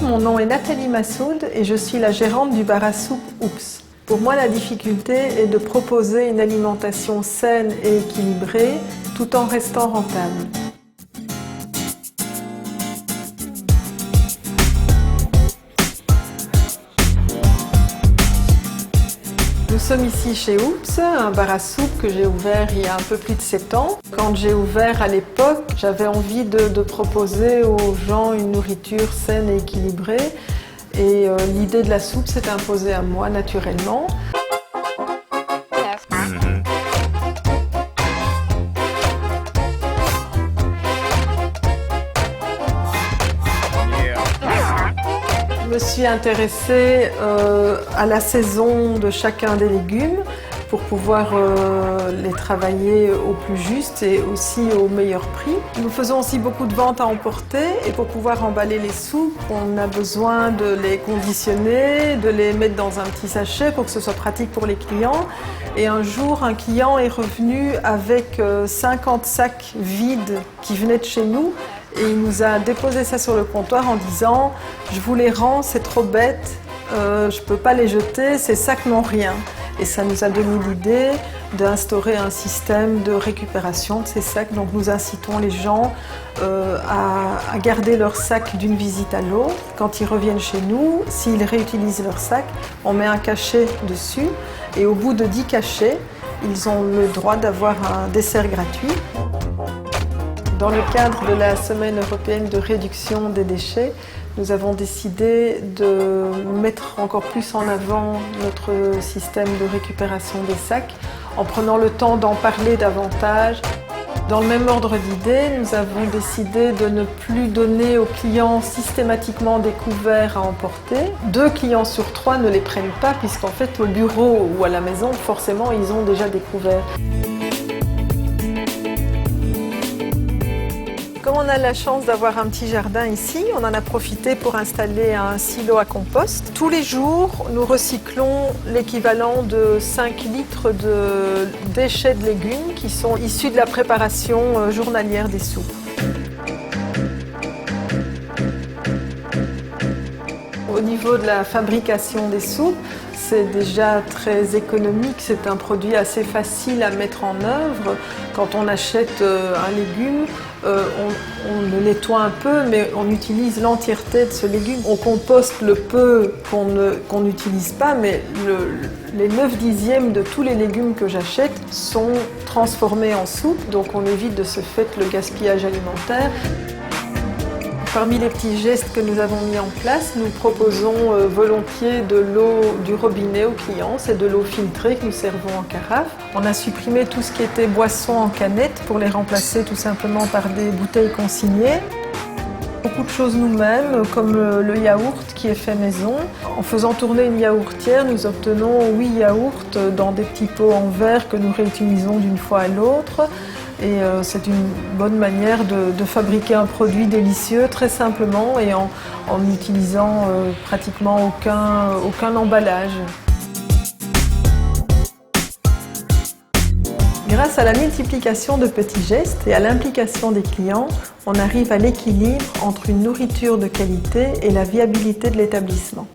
mon nom est Nathalie Massoud et je suis la gérante du bar à soupe Oops. Pour moi, la difficulté est de proposer une alimentation saine et équilibrée tout en restant rentable. Nous sommes ici chez Oops, un bar à soupe que j'ai ouvert il y a un peu plus de 7 ans. Quand j'ai ouvert à l'époque, j'avais envie de proposer aux gens une nourriture saine et équilibrée. Et l'idée de la soupe s'est imposée à moi naturellement. Je me suis intéressée à la saison de chacun des légumes pour pouvoir les travailler au plus juste et aussi au meilleur prix. Nous faisons aussi beaucoup de ventes à emporter et pour pouvoir emballer les soupes, on a besoin de les conditionner, de les mettre dans un petit sachet pour que ce soit pratique pour les clients. Et un jour, un client est revenu avec 50 sacs vides qui venaient de chez nous. Et il nous a déposé ça sur le comptoir en disant « Je vous les rends, c'est trop bête, je ne peux pas les jeter, ces sacs n'ont rien ». Et ça nous a donné l'idée d'instaurer un système de récupération de ces sacs. Donc nous incitons les gens à garder leurs sacs d'une visite à l'autre. Quand ils reviennent chez nous, s'ils réutilisent leurs sacs, on met un cachet dessus. Et au bout de 10 cachets, ils ont le droit d'avoir un dessert gratuit. Dans le cadre de la Semaine européenne de réduction des déchets, nous avons décidé de mettre encore plus en avant notre système de récupération des sacs en prenant le temps d'en parler davantage. Dans le même ordre d'idées, nous avons décidé de ne plus donner aux clients systématiquement des couverts à emporter. 2 clients sur 3 ne les prennent pas puisqu'en fait au bureau ou à la maison, forcément, ils ont déjà des couverts. Comme on a la chance d'avoir un petit jardin ici, on en a profité pour installer un silo à compost. Tous les jours, nous recyclons l'équivalent de 5 litres de déchets de légumes qui sont issus de la préparation journalière des soupes. Au niveau de la fabrication des soupes, c'est déjà très économique, c'est un produit assez facile à mettre en œuvre. Quand on achète un légume, on le nettoie un peu, mais on utilise l'entièreté de ce légume. On composte le peu qu'on n'utilise pas, mais les 9/10 de tous les légumes que j'achète sont transformés en soupe, donc on évite de ce fait le gaspillage alimentaire. Parmi les petits gestes que nous avons mis en place, nous proposons volontiers de l'eau du robinet aux clients. C'est de l'eau filtrée que nous servons en carafe. On a supprimé tout ce qui était boissons en canette pour les remplacer tout simplement par des bouteilles consignées. Beaucoup de choses nous-mêmes, comme le yaourt qui est fait maison. En faisant tourner une yaourtière, nous obtenons 8 yaourts dans des petits pots en verre que nous réutilisons d'une fois à l'autre. Et c'est une bonne manière de fabriquer un produit délicieux très simplement et en utilisant pratiquement aucun emballage. Grâce à la multiplication de petits gestes et à l'implication des clients, on arrive à l'équilibre entre une nourriture de qualité et la viabilité de l'établissement.